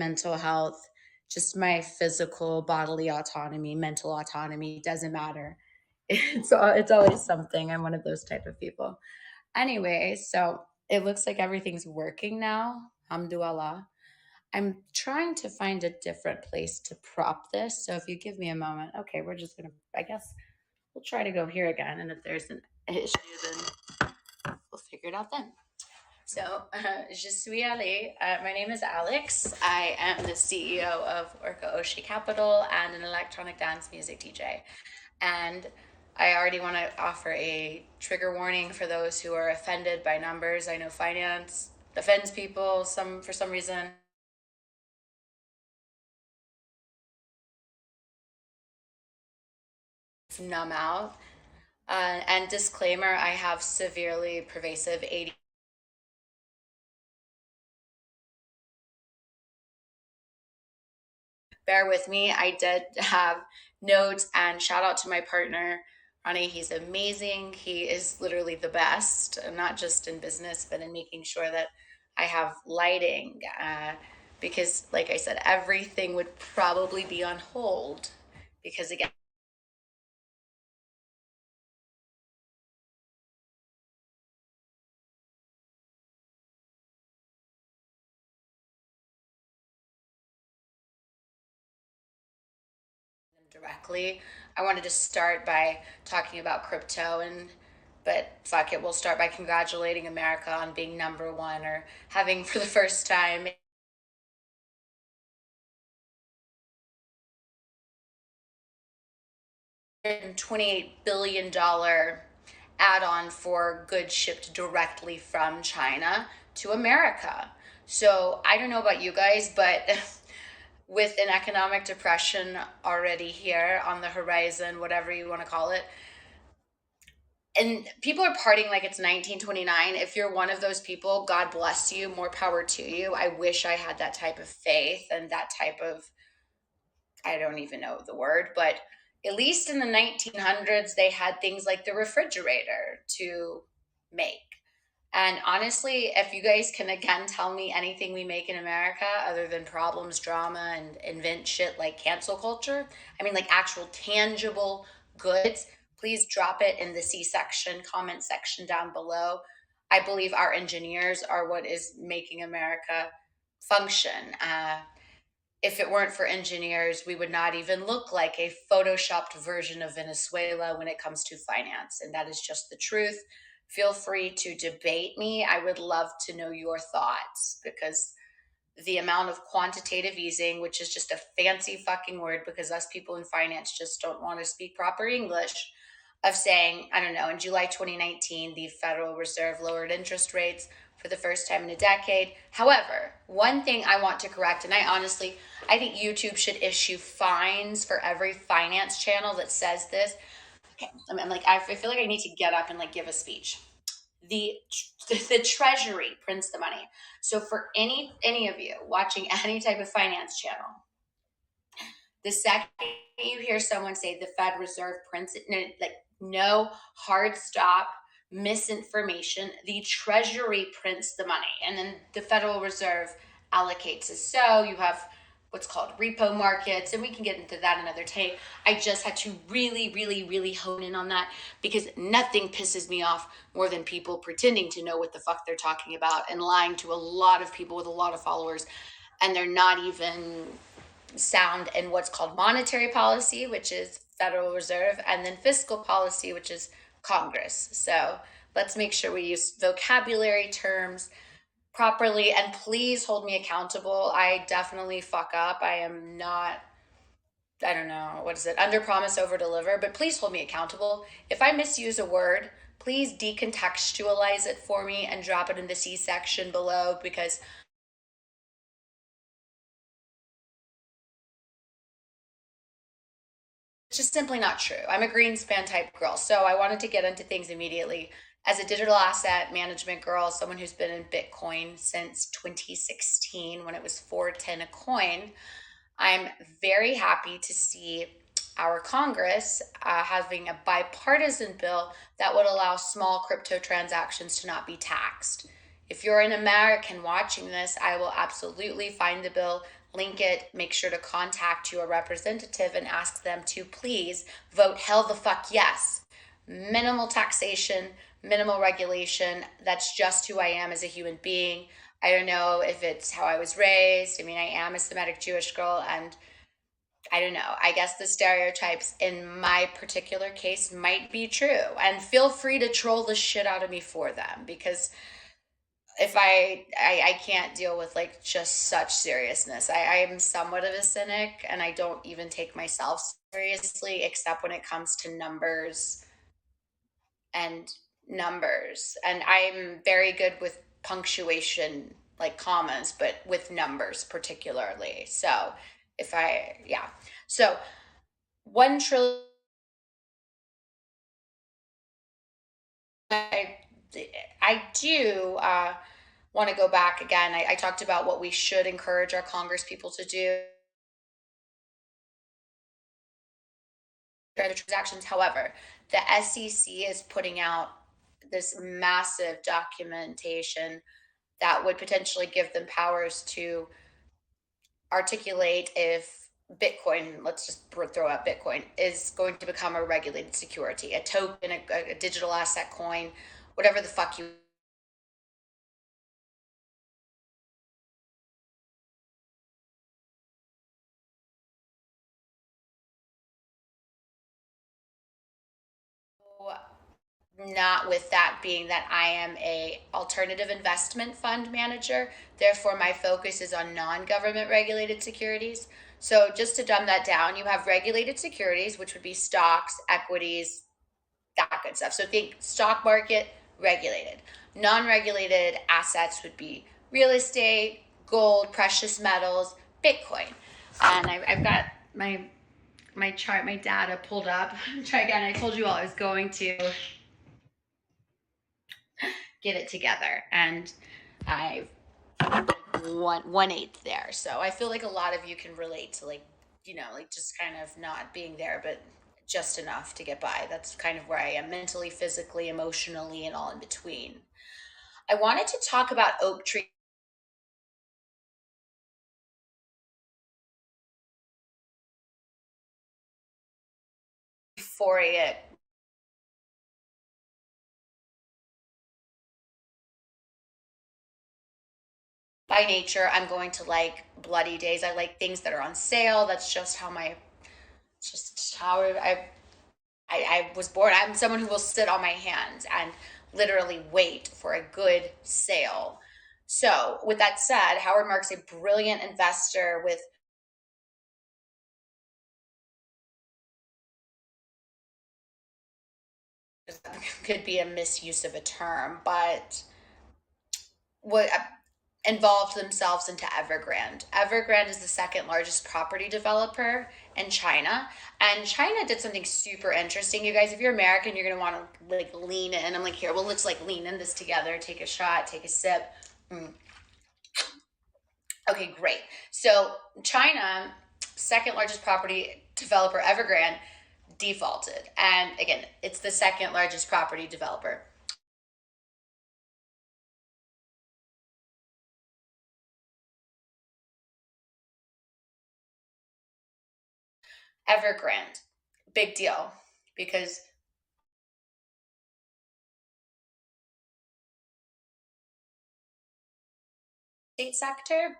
mental health, just my physical bodily autonomy, mental autonomy, doesn't matter. It's always something. I'm one of those type of people. Anyway, so it looks like everything's working now. Alhamdulillah. I'm trying to find a different place to prop this. So if you give me a moment, okay, we're just gonna, I guess we'll try to go here again. And if there's an issue, then we'll figure it out then. So, je suis Ali. My name is Alex. I am the CEO of Orca Oshi Capital and an electronic dance music DJ. And I already want to offer a trigger warning for those who are offended by numbers. I know finance offends people for some reason. Numb out. And disclaimer, I have severely pervasive ADHD. Bear with me. I did have notes, and shout out to my partner, Ronnie. He's amazing. He is literally the best, not just in business, but in making sure that I have lighting. Because, like I said, everything would probably be on hold. Because, again, directly, I wanted to start by talking about crypto but fuck it, we'll start by congratulating America on being number one or having for the first time $28 billion add-on for goods shipped directly from China to America. So I don't know about you guys, but with an economic depression already here on the horizon, whatever you want to call it, and people are partying like it's 1929. If you're one of those people, God bless you, more power to you. I wish I had that type of faith and that type of, I don't even know the word, but at least in the 1900s, they had things like the refrigerator to make. And honestly, if you guys can again tell me anything we make in America other than problems, drama, and invent shit like cancel culture, I mean, like actual tangible goods, please drop it in the C section, comment section down below. I believe our engineers are what is making America function. If it weren't for engineers, we would not even look like a photoshopped version of Venezuela when it comes to finance. And that is just the truth. Feel free to debate me. I would love to know your thoughts because the amount of quantitative easing, which is just a fancy fucking word because us people in finance just don't want to speak proper English, of saying, I don't know, in July 2019, the Federal Reserve lowered interest rates for the first time in a decade. However, one thing I want to correct, and I think YouTube should issue fines for every finance channel that says this. Okay, I feel like I need to get up and like give a speech. The the Treasury prints the money. So for any of you watching any type of finance channel, the second you hear someone say the Fed Reserve prints it, no, hard stop, misinformation. The Treasury prints the money, and then the Federal Reserve allocates it. So you have what's called repo markets, and we can get into that another day. I just had to really, really, really hone in on that because nothing pisses me off more than people pretending to know what the fuck they're talking about and lying to a lot of people with a lot of followers, and they're not even sound in what's called monetary policy, which is Federal Reserve, and then fiscal policy, which is Congress. So let's make sure we use vocabulary terms properly, and please hold me accountable. I definitely fuck up. I am not, I don't know, what is it, under promise, over deliver, but please hold me accountable. If I misuse a word, please decontextualize it for me and drop it in the C section below because it's just simply not true. I'm a Greenspan type girl. So I wanted to get into things immediately. As a digital asset management girl, someone who's been in Bitcoin since 2016 when it was 410 a coin, I'm very happy to see our Congress having a bipartisan bill that would allow small crypto transactions to not be taxed. If you're an American watching this, I will absolutely find the bill, link it, make sure to contact your representative and ask them to please vote hell the fuck yes. Minimal taxation, minimal regulation. That's just who I am as a human being. I don't know if it's how I was raised. I mean, I am a Semitic Jewish girl, and I don't know. I guess the stereotypes in my particular case might be true. And feel free to troll the shit out of me for them, because if I can't deal with like just such seriousness. I am somewhat of a cynic, and I don't even take myself seriously except when it comes to and numbers. And I'm very good with punctuation, like commas, but with numbers particularly. So if I, yeah. So 1 trillion, I, I do want to go back again. I talked about what we should encourage our Congress people to do, the transactions. However, the SEC is putting out this massive documentation that would potentially give them powers to articulate if Bitcoin, let's just throw out Bitcoin, is going to become a regulated security, a token, a digital asset coin, whatever the fuck you. Not with that being that I am a alternative investment fund manager, therefore my focus is on non-government regulated securities. So just to dumb that down, you have regulated securities, which would be stocks, equities, that good stuff. So think stock market, regulated. Non-regulated assets would be real estate, gold, precious metals, Bitcoin. And I've got my chart, my data pulled up. Try again. I told you all I was going to get it together, and I one eighth there. So I feel like a lot of you can relate to, like, like just kind of not being there, but just enough to get by. That's kind of where I am mentally, physically, emotionally, and all in between. I wanted to talk about oak tree euphoria. By nature, I'm going to like bloody days. I like things that are on sale. That's just how just how I was born. I'm someone who will sit on my hands and literally wait for a good sale. So, with that said, Howard Marks a brilliant investor with could be a misuse of a term, but what involved themselves into Evergrande. Evergrande is the second largest property developer in China. And China did something super interesting. You guys, if you're American, you're gonna want to like lean in. I'm like, here, well, let's like lean in this together, take a shot, take a sip. Mm. Okay, great. So China, second largest property developer, Evergrande, defaulted. And again, it's the second largest property developer. Evergrande, big deal, because state sector.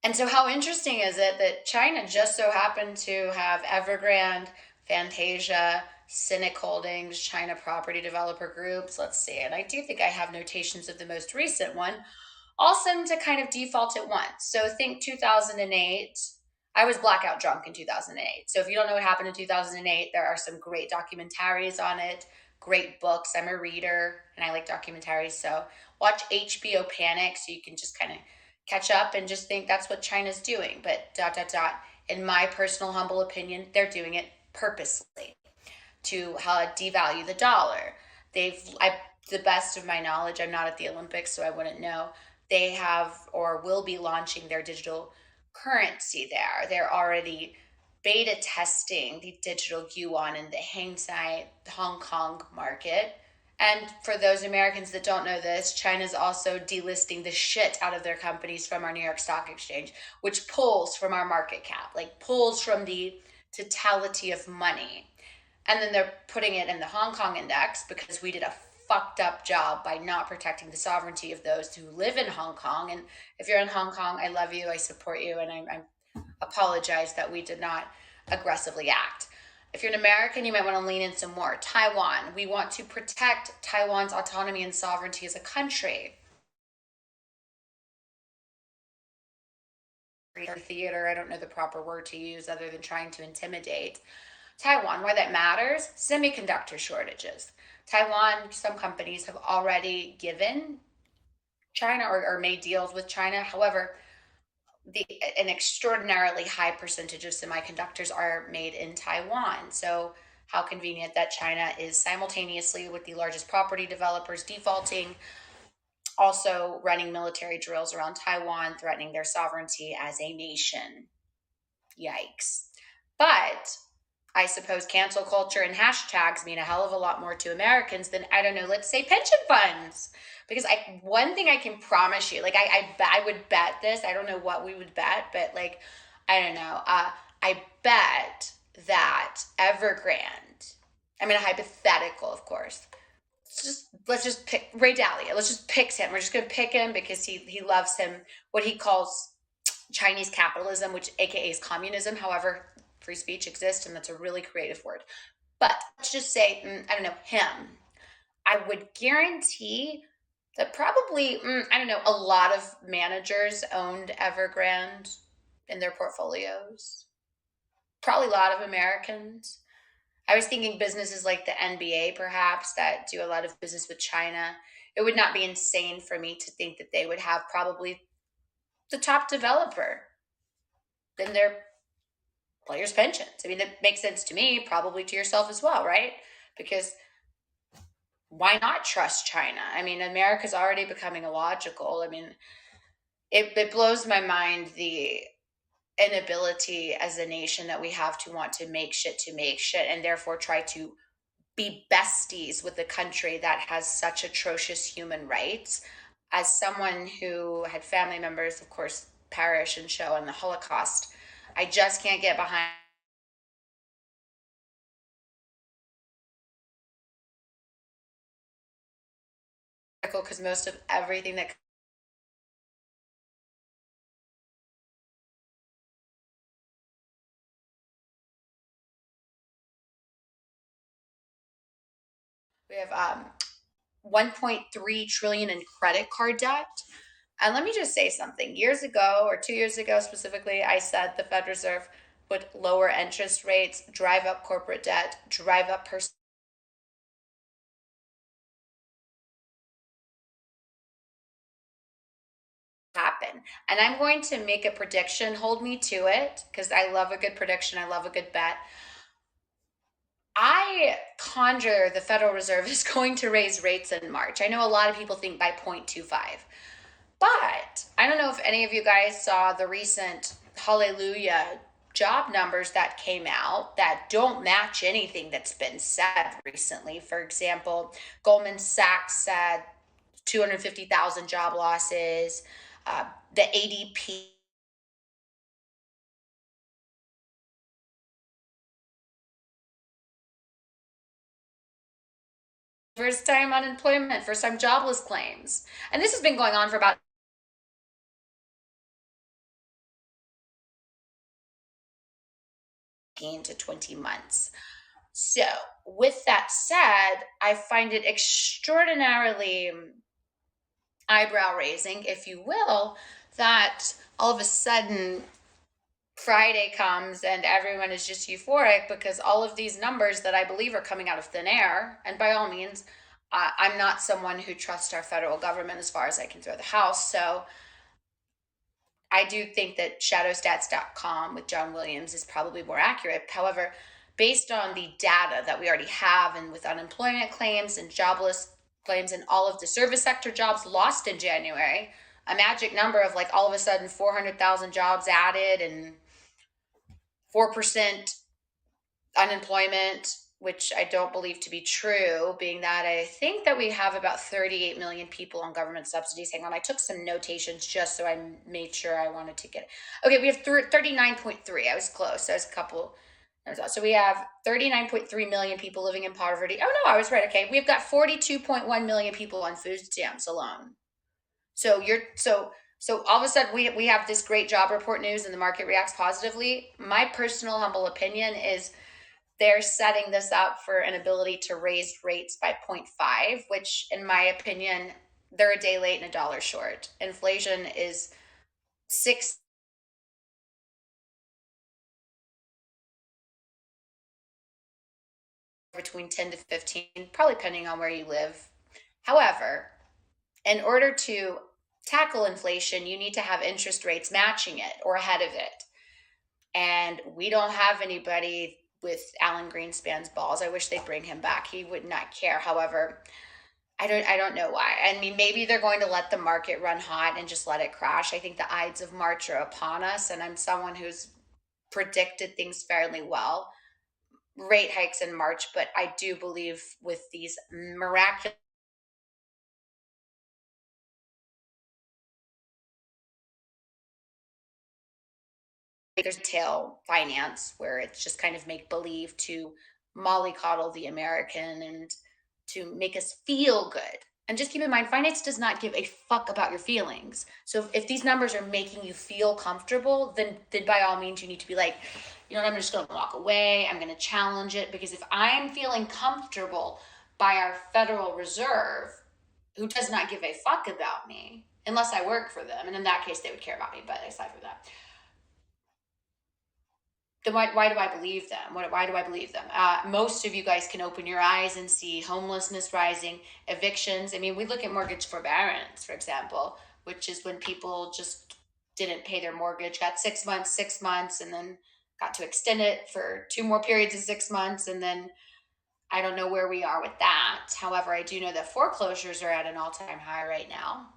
And so, how interesting is it that China just so happened to have Evergrande, Fantasia, Cynic Holdings, China Property Developer Groups? Let's see. And I do think I have notations of the most recent one, all seem to kind of default at once. So, think 2008. I was blackout drunk in 2008. So, if you don't know what happened in 2008, there are some great documentaries on it, great books. I'm a reader and I like documentaries. So, watch HBO Panic so you can just kind of catch up and just think that's what China's doing. But dot dot dot. In my personal humble opinion, they're doing it purposely to devalue the dollar. The best of my knowledge, I'm not at the Olympics, so I wouldn't know. They have or will be launching their digital currency there. They're already beta testing the digital yuan in the Hang Seng, Hong Kong market. And for those Americans that don't know this, China's also delisting the shit out of their companies from our New York Stock Exchange, which pulls from our market cap, like pulls from the totality of money. And then they're putting it in the Hong Kong index because we did a fucked up job by not protecting the sovereignty of those who live in Hong Kong. And if you're in Hong Kong, I love you, I support you, and I apologize that we did not aggressively act. If you're an American, you might want to lean in some more. Taiwan, we want to protect Taiwan's autonomy and sovereignty as a country. Theater, I don't know the proper word to use other than trying to intimidate. Taiwan, why that matters, semiconductor shortages. Taiwan, some companies have already given China or made deals with China. However, an extraordinarily high percentage of semiconductors are made in Taiwan. So how convenient that China is simultaneously with the largest property developers defaulting, also running military drills around Taiwan, threatening their sovereignty as a nation. Yikes. But I suppose cancel culture and hashtags mean a hell of a lot more to Americans than, I don't know, let's say pension funds. Because one thing I can promise you, like I would bet this. I don't know what we would bet, but like I don't know. I bet that Evergrande. I mean, a hypothetical, of course. Let's just pick Ray Dalio. Let's just pick him. We're just gonna pick him because he loves him. What he calls Chinese capitalism, which AKA is communism. However, free speech exists, and that's a really creative word. But let's just say, I don't know, him. I would guarantee that probably, I don't know, a lot of managers owned Evergrande in their portfolios. Probably a lot of Americans. I was thinking businesses like the NBA, perhaps, that do a lot of business with China. It would not be insane for me to think that they would have probably the top developer in their players' pensions. I mean, that makes sense to me, probably to yourself as well, right? Because why not trust China? I mean, America's already becoming illogical. I mean, it blows my mind the inability as a nation that we have to want to make shit and therefore try to be besties with a country that has such atrocious human rights. As someone who had family members, of course, perish and show in the Holocaust, I just can't get behind because most of everything that we have 1.3 trillion in credit card debt. And let me just say something. Years ago, or 2 years ago specifically, I said the Fed Reserve would lower interest rates, drive up corporate debt, drive up personal happen. And I'm going to make a prediction. Hold me to it because I love a good prediction. I love a good bet. I conjure the Federal Reserve is going to raise rates in March. I know a lot of people think by 0.25. But I don't know if any of you guys saw the recent hallelujah job numbers that came out that don't match anything that's been said recently. For example, Goldman Sachs said 250,000 job losses. The ADP first time unemployment, first time jobless claims. And this has been going on for about 18 to 20 months. So, with that said, I find it extraordinarily eyebrow raising, if you will, that all of a sudden Friday comes and everyone is just euphoric because all of these numbers that I believe are coming out of thin air, and by all means, I'm not someone who trusts our federal government as far as I can throw the house. So I do think that shadowstats.com with John Williams is probably more accurate. However, based on the data that we already have and with unemployment claims and jobless claims and all of the service sector jobs lost in January, a magic number of like all of a sudden 400,000 jobs added and 4% unemployment which I don't believe to be true, being that I think that we have about 38 million people on government subsidies. Hang on, I took some notations just so I made sure I wanted to get it. Okay, we have 39.3. I was close. I was a couple. So we have 39.3 million people living in poverty. Oh no, I was right. Okay, we've got 42.1 million people on food stamps alone. So all of a sudden we have this great job report news and the market reacts positively. My personal humble opinion is they're setting this up for an ability to raise rates by point 0.5, which in my opinion, they're a day late and a dollar short. Inflation is six between 10 to 15, probably depending on where you live. However, in order to tackle inflation, you need to have interest rates matching it or ahead of it. And we don't have anybody with Alan Greenspan's balls. I wish they'd bring him back. He would not care. However, I don't know why. I mean, maybe they're going to let the market run hot and just let it crash. I think the Ides of March are upon us, and I'm someone who's predicted things fairly well. Rate hikes in March, but I do believe with these miraculous there's tail finance where it's just kind of make believe to mollycoddle the American and to make us feel good. And just keep in mind, finance does not give a fuck about your feelings. So if these numbers are making you feel comfortable, then by all means you need to be like, you know what, I'm just gonna walk away, I'm gonna challenge it. Because if I'm feeling comfortable by our Federal Reserve, who does not give a fuck about me, unless I work for them, and in that case they would care about me, but aside from that, then why do I believe them? Why do I believe them? Most of you guys can open your eyes and see homelessness rising, evictions. I mean, we look at mortgage forbearance, for example, which is when people just didn't pay their mortgage, got 6 months, 6 months, and then got to extend it for two more periods of 6 months. And then I don't know where we are with that. However, I do know that foreclosures are at an all time high right now.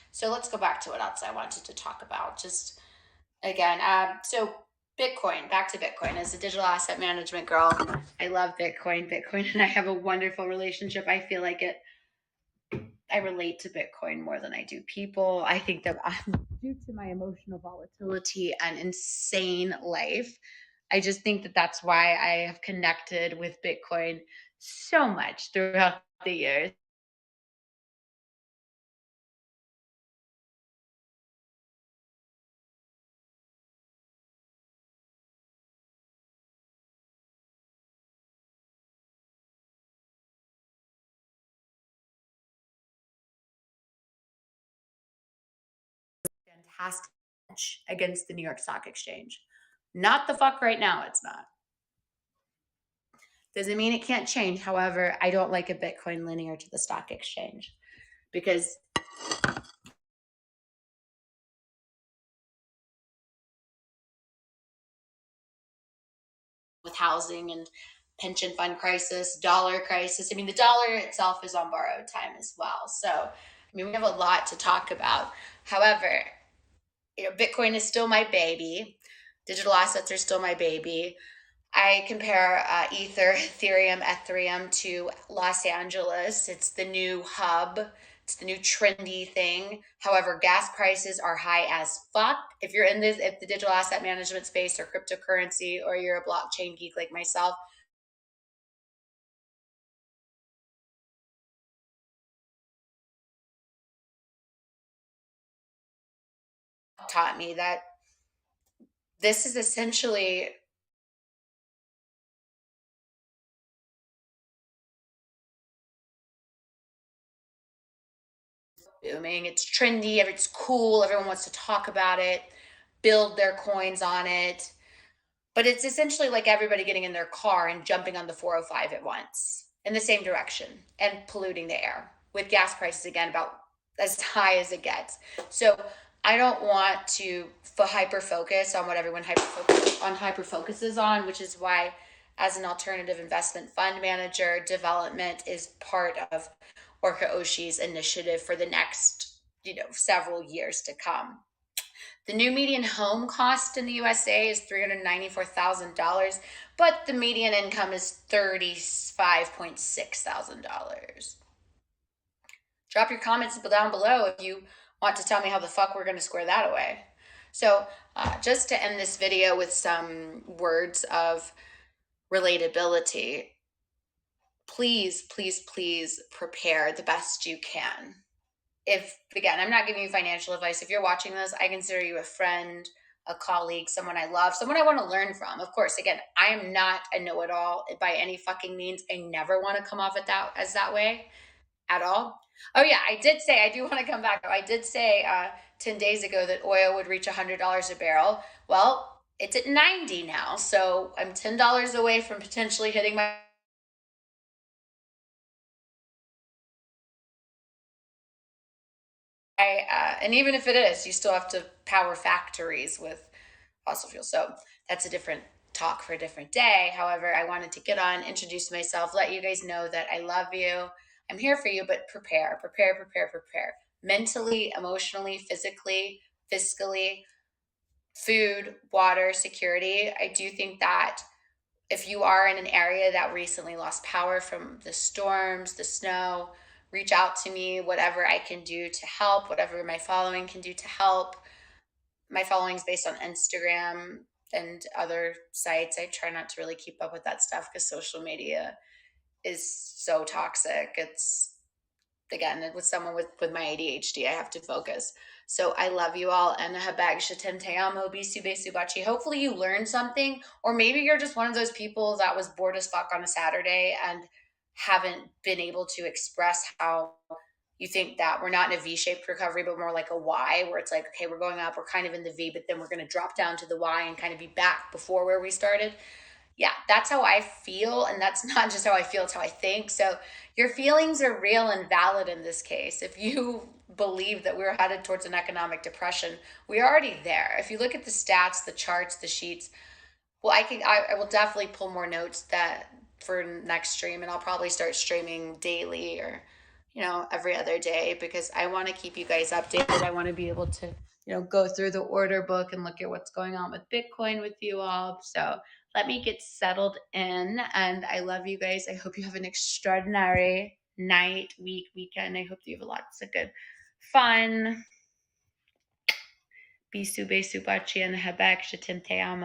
So let's go back to what else I wanted to talk about. Just again. So Bitcoin, back to Bitcoin. As a digital asset management girl, I love Bitcoin. Bitcoin and I have a wonderful relationship. I feel like I relate to Bitcoin more than I do people. I think that due to my emotional volatility and insane life, I just think that that's why I have connected with Bitcoin so much throughout the years. Fantastic against the New York Stock Exchange. Not the fuck right now, it's not. Doesn't mean it can't change. However, I don't like a Bitcoin linear to the stock exchange because with housing and pension fund crisis, dollar crisis, I mean, the dollar itself is on borrowed time as well. So, I mean, we have a lot to talk about. However, Bitcoin is still my baby. Digital assets are still my baby. I compare Ether, Ethereum to Los Angeles. It's the new hub. It's the new trendy thing. However, gas prices are high as fuck. If you're in this, if the digital asset management space or cryptocurrency, or you're a blockchain geek like myself, taught me that this is essentially booming. It's trendy. It's cool. Everyone wants to talk about it, build their coins on it. But it's essentially like everybody getting in their car and jumping on the 405 at once in the same direction and polluting the air with gas prices again about as high as it gets. So I don't want to hyper focus on what everyone hyper focuses on, which is why as an alternative investment fund manager, development is part of Orca Oshi's initiative for the next, several years to come. The new median home cost in the USA is $394,000, but the median income is $35,600. Drop your comments down below if you want to tell me how the fuck we're going to square that away. So, just to end this video with some words of relatability, please, please, please prepare the best you can. If, again, I'm not giving you financial advice. If you're watching this, I consider you a friend, a colleague, someone I love, someone I want to learn from. Of course, again, I am not a know-it-all by any fucking means. I never want to come off as that way at all. Oh yeah, I did say, I do want to come back. I did say 10 days ago that oil would reach $100 a barrel. Well, it's at 90 now. So I'm $10 away from potentially hitting my and even if it is, you still have to power factories with fossil fuels. So that's a different talk for a different day. However, I wanted to get on, introduce myself, let you guys know that I love you. I'm here for you, but prepare, prepare, prepare, prepare. Mentally, emotionally, physically, fiscally, food, water, security. I do think that if you are in an area that recently lost power from the storms, the snow, reach out to me, whatever I can do to help, whatever my following can do to help. My following is based on Instagram and other sites. I try not to really keep up with that stuff because social media is so toxic. It's, again, with someone with my ADHD, I have to focus. So I love you all, and habag shatem te amo, bisu besu bachi. Hopefully you learned something, or maybe you're just one of those people that was bored as fuck on a Saturday and haven't been able to express how you think that we're not in a V-shaped recovery, but more like a Y, where it's like, okay, we're going up, we're kind of in the V, but then we're going to drop down to the Y and kind of be back before where we started. Yeah, that's how I feel. And that's not just how I feel, it's how I think. So your feelings are real and valid in this case. If you believe that we're headed towards an economic depression, we're already there. If you look at the stats, the charts, the sheets, well, I will definitely pull more notes that for next stream, and I'll probably start streaming daily or, every other day, because I want to keep you guys updated. I want to be able to, go through the order book and look at what's going on with Bitcoin with you all. So let me get settled in, and I love you guys. I hope you have an extraordinary night, week, weekend. I hope you have lots of good fun. Bisu besu bachi and habak shatim te amo.